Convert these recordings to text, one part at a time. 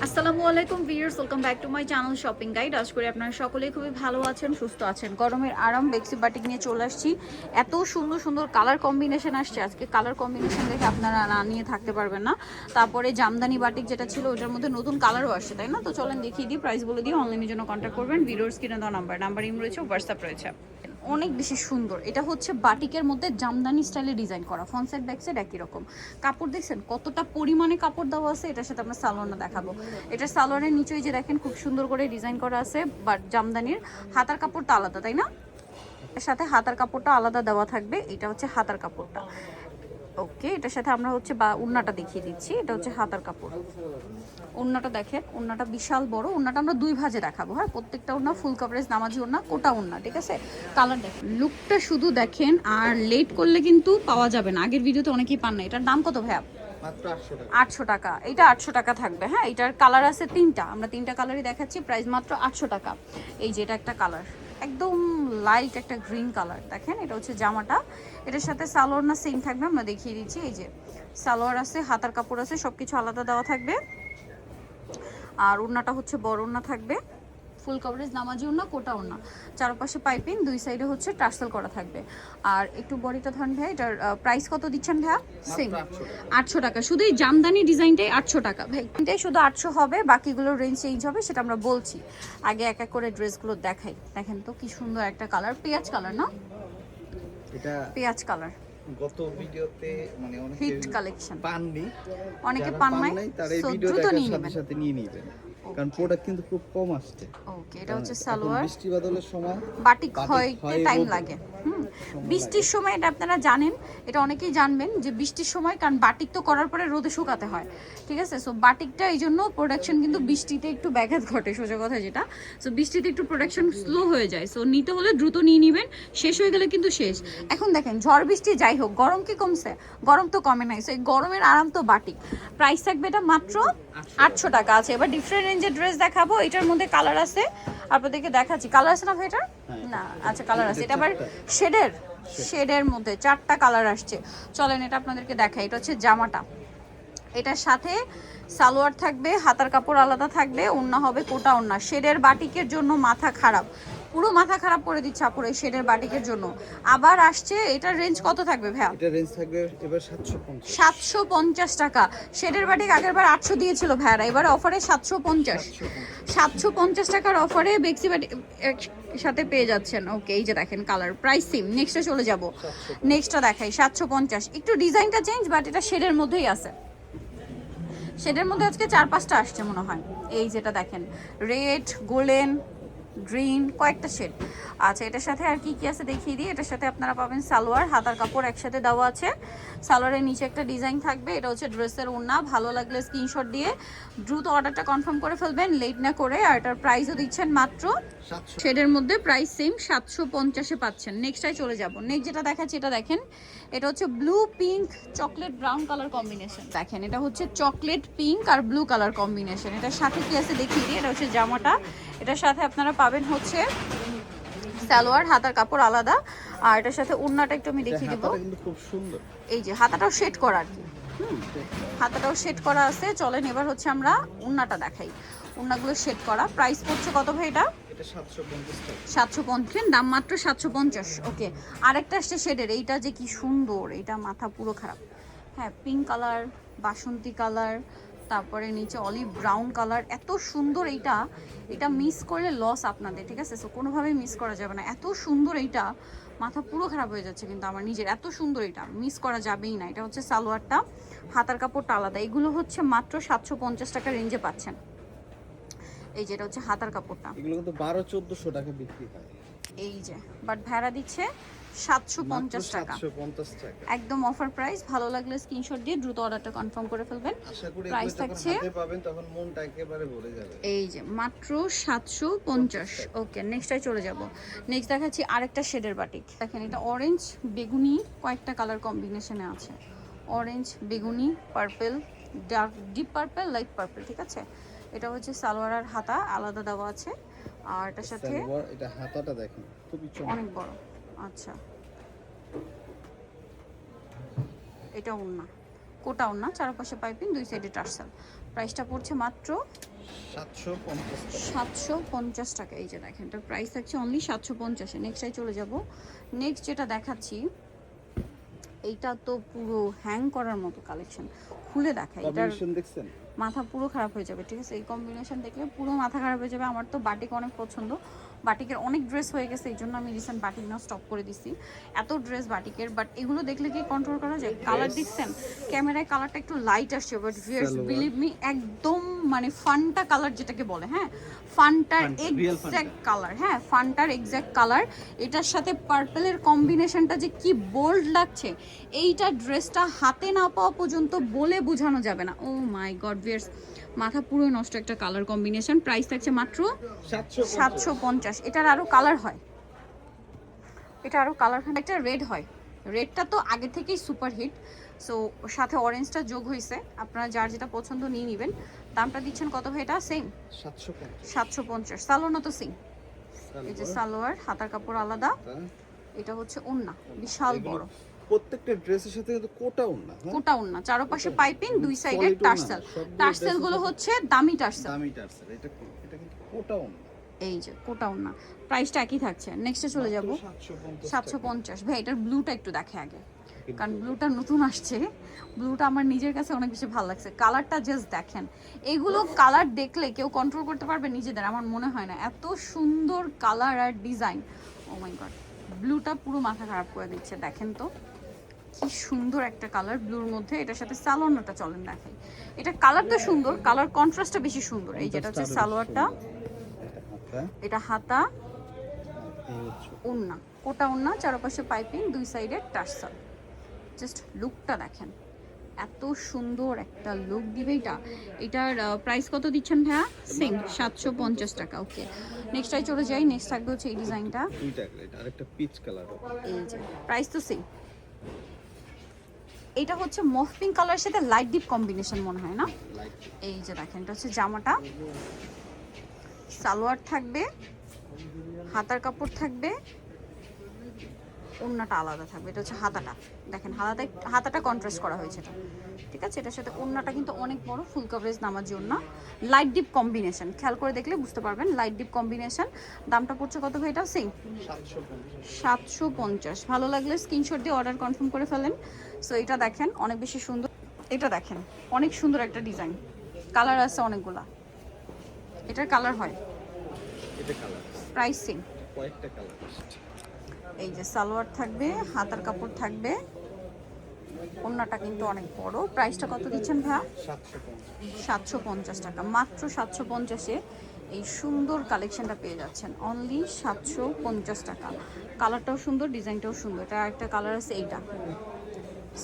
আসসালামু আলাইকুম viewers, welcome back to my channel shopping guide. আশা করি আপনারা সকলেই খুবই ভালো আছেন, সুস্থ আছেন। গরমের আরাম বেক্সি বাটিক নিয়ে চলে আসছি। এত সুন্দর সুন্দর কালার কম্বিনেশন আসছে আজকে, কালার কম্বিনেশন দেখে আপনারা না নিয়ে থাকতে পারবেন না। তারপরে জামদানি বাটিক যেটা ছিল ওটার মধ্যে নতুন কালারও আসছে, তাই না? তো চলেন দেখিয়ে দিই, প্রাইস বলে দিই। অনলাইনের জন্য কন্ট্যাক্ট করবেন, ভিডিওর স্ক্রিনে দেওয়া নাম্বার ইম রয়েছে, হোয়াটসঅ্যাপ রয়েছে। অনেক বেশি সুন্দর। এটা হচ্ছে বাটিকের মধ্যে জামদানি স্টাইলে ডিজাইন করা, ফ্রন্ট সাইড ব্যাক সাইড একই রকম। কাপড় দেখছেন কতটা পরিমাণে কাপড় দেওয়া আছে। এটার সাথে আমরা সালোয়ারটা দেখাবো। এটা সালোয়ারের নিচেই যে দেখেন খুব সুন্দর করে ডিজাইন করা আছে, বাট জামদানির হাতার কাপড়টা আলাদা, তাই না? এর সাথে হাতার কাপড়টা আলাদা দেওয়া থাকবে। এটা হচ্ছে হাতার কাপড়টা। ওকে, এটার সাথে আমরা হচ্ছে বা উন্নাটা দেখিয়ে দিচ্ছি। এটা হচ্ছে হাতার কাপড়। উন্নাটা দেখেন, উন্নাটা বিশাল বড়। উন্নাটা আমরা দুই ভাজে দেখাবো। হ্যাঁ, প্রত্যেকটা উন্না ফুল কভারেজ নামাজি উন্না, কোটা উন্না, ঠিক আছে? কালার দেখেন, লুকটা শুধু দেখেন। আর লেট করলে কিন্তু পাওয়া যাবে না। আগের ভিডিওতে অনেকেই পান না। এটার দাম কত ভাইয়া? মাত্র 800 টাকা। 800 টাকা। এটা 800 টাকা থাকবে। হ্যাঁ, এটার কালার আছে তিনটা, আমরা তিনটা কালারই দেখাচ্ছি। প্রাইস মাত্র 800 টাকা। এই যে এটা একটা কালার, একদম লাইট একটা গ্রিন কালার। দেখেন, এটা হচ্ছে জামাটা। এটার সাথে সালোয়ার না সেম থাকবে, আমরা দেখিয়ে দিচ্ছি। এই যে সালোয়ার আছে, হাতার কাপড় আছে, সবকিছু আলাদা দেওয়া থাকবে। আর ওড়নাটা হচ্ছে বড় ওড়না থাকবে, ফুল কভারেজ নামাজি ওড়না, কোটা ওড়না, চারপাশে পাইপিং, দুই সাইডে হচ্ছে টার্সেল করা থাকবে। আর একটু বডিটা ধরেন ভাই। এটার প্রাইস কত দিচ্ছেন ভাইয়া? সেম 800 টাকা। শুধু এই জামদানি ডিজাইনটাই 800 টাকা ভাই। এটাই শুধু 800 হবে, বাকিগুলোর রেঞ্জ চেঞ্জ হবে, সেটা আমরা বলছি। আগে এক এক করে ড্রেসগুলো দেখাই। দেখেন তো কি সুন্দর একটা কালার, পেঁয়াজ কালার না? এটা পেঁয়াজ কালার গত ভিডিওতে মানে অনেকে হিট কালেকশন, পাননি, অনেকে যারা পান পান নাই। নাই তারা এই সো ভিডিও দ্রুত দেখার নিয়ে সাথে নেবেন। সাথে নিয়ে নেবেন, কারণ প্রোডাক্ট কিন্তু খুব কম আসছে। ওকে, এটা হচ্ছে এখন সালোয়ার। বৃষ্টি বাদলের সময় বাটিক হয় হইতে টাইম রোদে। লাগে। সময় বৃষ্টির লাগে। সময় এটা আপনারা জানেন, এটা অনেকেই জানবেন যে বৃষ্টির সময়, কারণ বাটিক তো করার পরে রোদে শুকাতে হয়, ঠিক আছে? সো বাটিকটা এই জন্য প্রোডাকশন কিন্তু বৃষ্টিতে একটু ব্যাঘাত ঘটে, সোজা কথা যেটা। সো বৃষ্টিতে একটু প্রোডাকশন স্লো হয়ে যায়। সো নিতে হলে দ্রুত নিয়ে নেবেন, শেষ হয়ে গেলে কিন্তু শেষ। এখন দেখেন, ঝড় বৃষ্টি যাই হোক, গরম কি কমছে? গরম তো কমে নাই। সো এই গরমের আরাম তো বাটিক। প্রাইস থাকবে এটা মাত্র 800 টাকা আছে। এবার ডিফারেন্ট রেঞ্জের ড্রেস দেখাবো। এটার মধ্যে কালার আছে, আপনাদেরকে দেখাচ্ছি। কালার আছে না ভাই এটার? না, আচ্ছা কালার আছে। এটা আবার শেডের মধ্যে 4টা কালার আসছে। চলেন এটা আপনাদেরকে দেখাই। এটা হচ্ছে জামাটা, এটার সাথে সালোয়ার থাকবে, হাতার কাপড় আলাদা থাকবে, ওড়না হবে কোটা ওড়না। শেডের বাটিকের জন্য মাথা খারাপ, পুরো মাথা খারাপ করে দিচ্ছে আপুরে শেডের বাটিকের জন্য। আবার আসছে। এটার রেঞ্জ কত থাকবে ভাইয়া? এটা রেঞ্জ থাকবে এবার 750। 750 টাকা। শেডের বাটিক আগের বার 800 দিয়েছিল ভাইয়ারা, এবার অফারে 750। 750 টাকার অফারে বেক্সি বাটিক সাথে পেয়ে যাচ্ছেন। ওকে, এই যে দেখেন কালার, প্রাইস সেম। নেক্সটে চলে যাব। নেক্সটটা দেখাই, 750। একটু ডিজাইনটা চেঞ্জ, বাট এটা শেডের মধ্যেই আছে। শেডের মধ্যে আজকে 4-5টা আসছে মনে হয়। এই যেটা দেখেন, রেড, গোল্ডেন, গ্রিন, কয়েকটা শেড। আচ্ছা, এটার সাথে আর কি কি আছে দেখিয়ে দিই। এটার সাথে আপনারা পাবেন সালোয়ার, হাতার কাপড় একসাথে দেওয়া আছে। সালোয়ারের নিচে একটা ডিজাইন থাকবে। এটা হচ্ছে ড্রেসের ওড়না। ভালো লাগলে স্ক্রিনশট দিয়ে দ্রুত অর্ডারটা কনফার্ম করে ফেলবেন, লেট না করে। আর এটার প্রাইসও দিচ্ছেন মাত্র 700। শেডের মধ্যে প্রাইস সেম, 750-এ পাচ্ছেন। নেক্সটটাই চলে যাব। নেক্সট যেটা দেখাচ্ছি, এটা দেখেন, এটা হচ্ছে blue pink chocolate brown colour combination. দেখেন, এটা হচ্ছে চকলেট পিঙ্ক আর ব্লু কালার কম্বিনেশন। এটার সাথে কি আছে দেখিয়ে দিই। এটা হচ্ছে জামাটা। এটার সাথে আপনারা পাবেন হচ্ছে সালোয়ার, হাতার কাপড় আলাদা। আর এটার সাথে ওড়নাটা একটু আমি দেখিয়ে দিব। হাতাটা কিন্তু খুব সুন্দর। এই যে হাতাটাও সেট করা আর কি। হাতাটাও সেট করা আছে। চলেন এবার হচ্ছে আমরা ওড়নাটা দেখাই। ওড়নাগুলো সেট করা। প্রাইস পড়ছে কত ভাই এটা? এটা 750 টাকা। 750, দাম মাত্র 750। ওকে, আরেকটা আসছে শেডের। এইটা যে কি সুন্দর, এইটা মাথা পুরো খারাপ। হ্যাঁ, পিঙ্ক কালার, বাসন্তী কালার, তারপরে নিচে অলিভ ব্রাউন কালার, এত সুন্দর এইটা। এটা মিস করলে লস আপনাদের, ঠিক আছে? সো কোনোভাবেই মিস করা যাবে না। এত সুন্দর এইটা, মাথা পুরো খারাপ হয়ে যাচ্ছে কিন্তু আমার নিজের। এত সুন্দর এটা, মিস করা যাবেই না। এটা হচ্ছে সালোয়ারটা, হাতার কাপড়টা আলাদা। এগুলো হচ্ছে মাত্র 750 টাকা রেঞ্জে পাচ্ছেন। এই যেটা হচ্ছে হাতার কাপড়টা, এগুলো কিন্তু 1200-1400 টাকা বিক্রি হয়। এই যে, বাট ভাড়া দিচ্ছে 750 টাকা, 750 টাকা। একদম অফার প্রাইস। ভালো লাগলে স্ক্রিনশট দিয়ে দ্রুত অর্ডারটা কনফার্ম করে ফেলবেন। আশা করি প্রাইস এগুলো যখন থাকছে হাতে পাবেন তখন মনটা একেবারে ভরে যাবে। এই যে মাত্র 750। ওকে, নেক্সটটাই চলে যাব। নেক্সট দেখাচ্ছি আরেকটা শেডের বাটিক। দেখেন, এটা অরেঞ্জ বেগুনি, কয়েকটা কালার কম্বিনেশনে আছে। অরেঞ্জ, বেগুনি, purple, dark deep purple, light purple, ঠিক আছে? এটা হচ্ছে সালোয়ার আর হাতা আলাদা দেওয়া আছে। আর এটার সাথে সালোয়ার, এটা হাতাটা দেখেন খুবই চমৎকার। অনেক বড়। আচ্ছা, এটা ওড়না, কোটা ওড়না, চারপাশে পাইপিং, দুই সাইডে টার্সেল। প্রাইসটা পড়ছে মাত্র 750 টাকা। এই যে দেখেন এটার প্রাইস থাকছে অনলি 750-এ। নেক্সটটাই চলে যাব। নেক্সট যেটা দেখাচ্ছি এইটা তো পুরো হ্যাং করার মতো কালেকশন, খুলে দেখাই। এটার কম্বিনেশন দেখছেন? মাথা পুরো খারাপ হয়ে যাবে, ঠিক আছে? এই কম্বিনেশন দেখলে পুরো মাথা খারাপ হয়ে যাবে। আমার তো বাটিক অনেক পছন্দ, বাটিকের অনেক ড্রেস হয়ে গেছে, এই জন্য আমি রিসেন্ট বাটিক না স্টপ করে দিছি। এত ড্রেস বাটিকের, বাট এগুলো দেখলে কি কন্ট্রোল করা যায়? কালার দেখছেন ক্যামেরায়, কালারটা একটু লাইট আসছে, বাট ভিউয়ার্স বিলিভ মি একদম মানে ফান্টা কালার যেটাকে বলে, হ্যাঁ ফান্টার এক্স্যাক্ট কালার, হ্যাঁ ফান্টার এক্স্যাক্ট কালার। এটার সাথে পার্পলের কম্বিনেশনটা যে কি বোল্ড লাগছে, এইটা ড্রেসটা হাতে না পাওয়া পর্যন্ত বলে বোঝানো যাবে না। ও মাই গড ভিউয়ার্স, মাথা পুরো নষ্ট একটা কালার কম্বিনেশন। প্রাইস থাকছে মাত্র 750। এটার আরো কালার হয়, এটা আরো কালার হয়, একটা রেড হয়। রেডটা তো আগে থেকেই সুপার হিট, সো সাথে অরেঞ্জটা যোগ হয়েছে। আপনারা যার যেটা পছন্দ নিয়ে নেবেন। দামটা দিচ্ছেন কত ভাই? এটা সেম 750। সালোয়ার না তো সেম। এই যে সালোয়ার, হাতার কাপড় আলাদা, এটা হচ্ছে ওন্না বিশাল বড়। প্রত্যেকটা ড্রেসের সাথে কিন্তু কোটা ওন্না, কোটা ওন্না, চারপাশে পাইপিং, দুই সাইডে টার্সেল। টার্সেল গুলো হচ্ছে দামি টার্সেল, এটা কিন্তু কোটা ওন্না। এই যে কোটা ওন্না। প্রাইসটা একই থাকছে। নেক্সটে চলে যাব। 750। ভাই এটার ব্লুটা একটু দেখে আগে, কারণ ব্লুটা নতুন আসছে। ব্লুটা আমার নিজের কাছে অনেক বেশি ভালো লাগছে। কালারটা জাস্ট দেখেন, এগুলো কালার দেখলে কেউ কন্ট্রোল করতে পারবে নিজেদের? আমার মনে হয় না। এত সুন্দর কালার আর ডিজাইন, ও মাই গড। ব্লুটা পুরো মাথা খারাপ করে দিচ্ছে, দেখেন তো কি সুন্দর একটা কালার ব্লুর মধ্যে। এটার সাথে সালোয়ারটা চলেন দেখাই। এটা কালারটা সুন্দর, কালার কন্ট্রাস্টটা বেশি সুন্দর। এই যেটা হচ্ছে সালোয়ারটা, এটা হাতা, ওন্না কোটা ওন্না, চারপাশে পাইপিং, দুই সাইডে টার্সেল। জাস্ট লুকটা দেখেন, এত সুন্দর একটা লুক দিবে এটা। এটার প্রাইস কত দিচ্ছেন ভাইয়া? সেম 750 টাকা। ওকে, নেক্সটটাই চলে যাই। নেক্সট থাকবে হচ্ছে এই ডিজাইনটা, আরেকটা পিচ কালার। এই যে প্রাইস তো সেম। এটা হচ্ছে মফ পিঙ্ক কালারের সাথে লাইট ডিপ কম্বিনেশন মনে হয় না? এই যে দেখেন, এটা হচ্ছে জামাটা, সালোয়ার থাকবে, হাতার কাপড় থাকবে, ওন্নাটা আলাদা থাকবে। এটা হচ্ছে হাতাটা, দেখেন হাতাটা কন্ট্রাস্ট করা হয়েছে এটা, ঠিক আছে? এটার সাথে ওন্নাটা কিন্তু অনেক বড়, ফুল কভারেজ নামার জন্য। লাইট ডিপ কম্বিনেশন, খেয়াল করে দেখলে বুঝতে পারবেন লাইট ডিপ কম্বিনেশন। দামটা পড়ছে কত ভাই? এটা সেম 750। ভালো লাগলে স্ক্রিনশট দিয়ে অর্ডার কনফার্ম করে ফেলেন। সো এটা দেখেন অনেক বেশি সুন্দর, এটা দেখেন অনেক সুন্দর একটা ডিজাইন, কালার আছে অনেকগুলা। এটার কালার হয়, প্রাইস সেম। এই যে সালোয়ার থাকবে, হাতার কাপড় থাকবে, ওন্নাটা কিন্তু অনেক বড়। প্রাইসটা কত দিচ্ছেন ভাইয়া? 750 টাকা। মাত্র 750-এ এই সুন্দর কালেকশনটা পেয়ে যাচ্ছেন অনলি 750 টাকা। কালারটাও সুন্দর, ডিজাইনটাও সুন্দর। এটা একটা কালার আছে, এইটা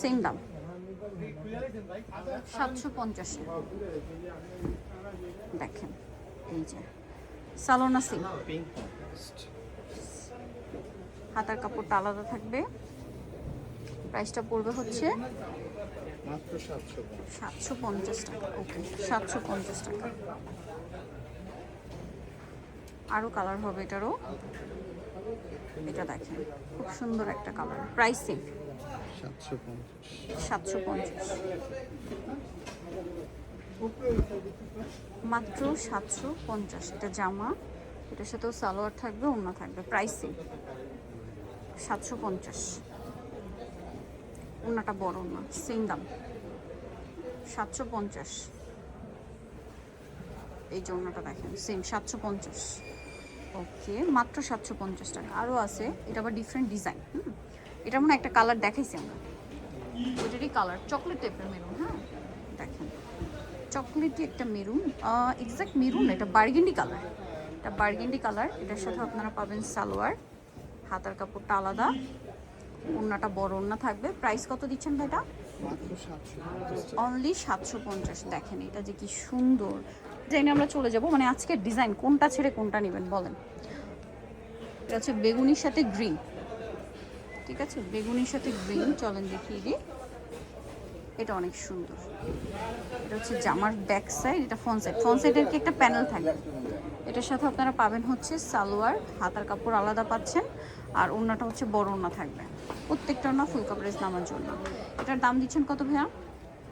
সেম দাম 750-এ। দেখেন এই যে সালোনা সিং, হাতার কাপড়টা আলাদা থাকবে। প্রাইসটা পড়বে হচ্ছে মাত্র 750 টাকা। ওকে, 750 টাকা। আরও কালার হবে এটারও, এটা দেখেন খুব সুন্দর একটা কালার। প্রাইস সেম 750, মাত্র 750। এটা জামা, এটার সাথেও সালোয়ার থাকবে, ওন্না থাকবে। Price same 750। ওন্নাটা বড় না, সেম দাম 750। এই যে ওন্নাটা দেখেন সেম 750। ওকে, মাত্র 750 টাকা। আরও আছে, এটা আবার ডিফারেন্ট ডিজাইন। এটা মনে একটা কালার দেখাইছি আমরা, ওইটারই কালার চকলেট টাইপের মেরুন। হ্যাঁ দেখেন, চকলেটি একটা মেরুন, এক্সাক্ট মেরুন, এটা বার্গেন্ডি কালার। এটা বার্গেন্ডি কালার। এটার সাথে আপনারা পাবেন সালোয়ার, হাতার কাপড়টা আলাদা, ওন্নাটা বড় ওন্না থাকবে। প্রাইস কত দিচ্ছেন ভাই? এটা অনলি 750। দেখেন এটা যে কি সুন্দর ডিজাইনে আমরা চলে যাব। মানে আজকের ডিজাইন কোনটা ছেড়ে কোনটা নেবেন বলেন? এটা হচ্ছে বেগুনির সাথে গ্রিন, ঠিক আছে? বেগুনির সাথে গ্রিন, চলেন দেখিয়ে দিই। এটা অনেক সুন্দর। এটা হচ্ছে জামার ব্যাক সাইড, এটা ফ্রন্ট সাইড। ফ্রন্ট সাইডের কি একটা প্যানেল থাকবে। এটার সাথে আপনারা পাবেন হচ্ছে সালোয়ার, হাতার কাপড় আলাদা পাচ্ছেন, আর ওন্নাটা হচ্ছে বড় ওন্না থাকবে। প্রত্যেকটা ওন্না ফুল কভারেজ নামার জন্য। এটার দাম দিচ্ছেন কত ভাইয়া?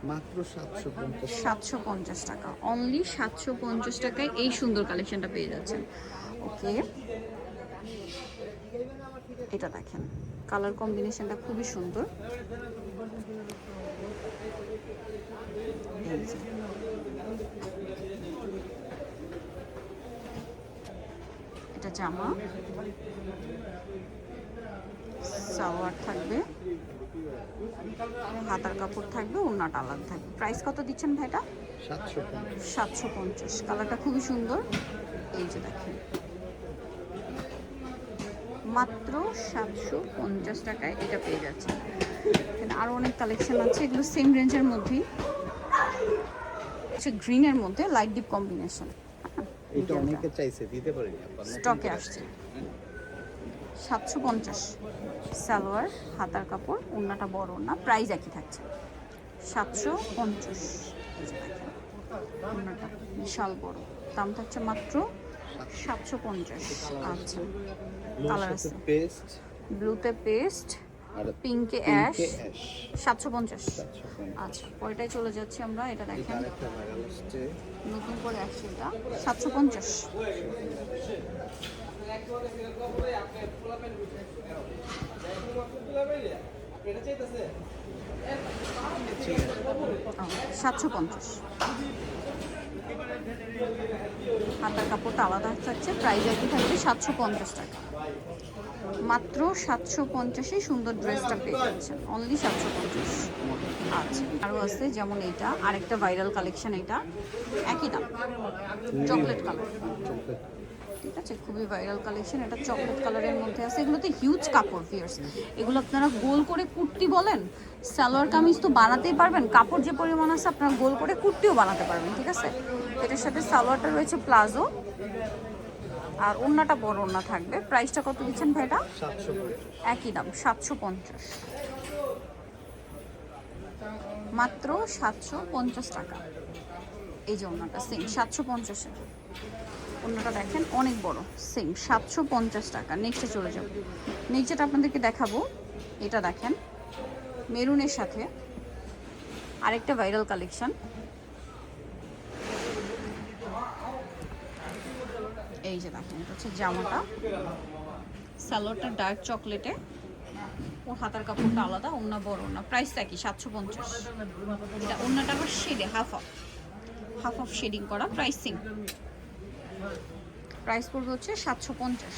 মাত্র 750। 750 টাকা, অনলি 750 টাকায় এই সুন্দর কালেকশনটা পেয়ে যাচ্ছেন। ওকে, এটা দেখেন কালার কম্বিনেশনটা খুবই সুন্দর। এই যে। এটা জামা, সালোয়ার থাকবে, হাতার কাপড় থাকবে, ওড়নাটা আলাদা থাকবে। প্রাইস কত দিচ্ছেন ভাইটা? 750। 750। কালারটা খুবই সুন্দর। এই যে দেখেন মাত্র 750 টাকায় এটা পেয়ে যাচ্ছে। এখানে আরও অনেক কালেকশন আছে, এগুলো সেম রেঞ্জের মধ্যেই। হচ্ছে গ্রিনের মধ্যে লাইট ডিপ কম্বিনেশন। এটা অনেকে চাইছে, দিতে পারিনি আপা। স্টকে আসছে। 750 সালোয়ার, হাতার কাপড়, ওড়নাটা বড় ওড়না, প্রাইস একই থাকছে 750। ওড়নাটা বিশাল বড়, দাম থাকছে মাত্র 750। আচ্ছা, কালার আছে পেস্ট, ব্লুতে পেস্ট, আর পিঙ্কে অ্যাশ, অ্যাশ। 750। 750। আচ্ছা, পরেটায় চলে যাচ্ছি আমরা। এটা এটা দেখেন আরেকটা ভাইরাল আসছে। নতুন করে আসছে, এটা 750। ঠিক আছে। 750। হাতার কাপড়টা আলাদা থাকছে, প্রাইস একই থাকবে 750 টাকা। মাত্র 750-এ সুন্দর ড্রেসটা পেয়ে যাচ্ছেন, অনলি 750। আচ্ছা, আরও আছে যেমন এইটা আরেকটা ভাইরাল কালেকশন, এটা একই দাম, চকলেট কালার। চকলেট। ঠিক আছে, খুবই ভাইরাল কালেকশন, এটা চকলেট কালারের মধ্যে আছে। এগুলোতে হিউজ কাপড় ফিয়ার্স, এগুলো আপনারা গোল করে কুর্তি বলেন, সালোয়ার কামিজ তো বানাতেই পারবেন, কাপড় যে পরিমাণ আছে আপনারা গোল করে কুর্তিও বানাতে পারবেন। ঠিক আছে, এটার সাথে সালোয়ারটা রয়েছে প্লাজো, আর ওড়নাটা বড় ওড়না থাকবে। প্রাইসটা কত দিচ্ছেন ভাইটা? 750। একই দাম 750, মাত্র 750 টাকা। এই যে ওড়নাটা সেম 750-এ, ওড়নাটা দেখেন অনেক বড়, সেম 750 টাকা। নেক্সটে চলে যাব। নেক্সটটা আপনাদেরকে দেখাবো, এটা দেখেন মেরুনের সাথে আরেকটা ভাইরাল কালেকশন। এই যে দেখেন, এটা হচ্ছে জামাটা, সালোয়ারটা ডার্ক চকলেটে, ওর হাতার কাপড়টা আলাদা, ওড়না বড় ওড়না, প্রাইস একই 750। এটা ওড়নাটা আবার শেডে হাফ অফ শেডিং করা, প্রাইস সেম। প্রাইস পড়বে হচ্ছে 750।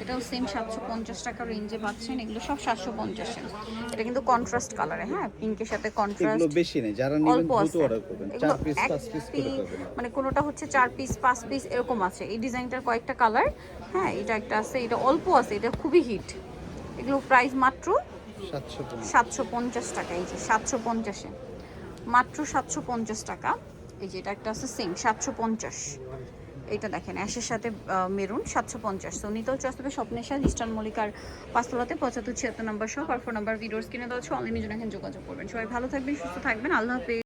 এটাও সেম 750 টাকা রেঞ্জে পাচ্ছেন। এগুলো সব 750-এর। এটা কিন্তু কন্ট্রাস্ট কালারে, হ্যাঁ, পিঙ্কের সাথে এগুলো কন্ট্রাস্ট। বেশি নেই, যারা নেবেন অল্প দ্রুত আছে, অর্ডার করবেন। এগুলো 4 পিস 5 পিস করে পাবেন। মানে কোনোটা হচ্ছে 4 পিস 5 পিস এরকম আছে। এই ডিজাইনটার কয়েকটা কালার, হ্যাঁ, এটা একটা আছে, এটা অল্প আছে, এটা খুবই হিট। এগুলো প্রাইস মাত্র 750 টাকা। এই যে 750-এ মাত্র 750 টাকা। এই যে এটা একটা আছে সেম 750। এটা দেখেন অ্যাশের সাথে মেরুন, 750। সো নিতেও চলে আসবে স্বপ্নের সাথে ইস্টার্ন মল্লিকার 5তলাতে 75-76 নাম্বার শপ আর ফোন নাম্বার ভিডিওস কিনে দেওয়া হচ্ছে। অনলাইনে জন্য এখন যোগাযোগ করবেন। সবাই ভালো থাকবেন, সুস্থ থাকবেন, আল্লাহ হাফেজ।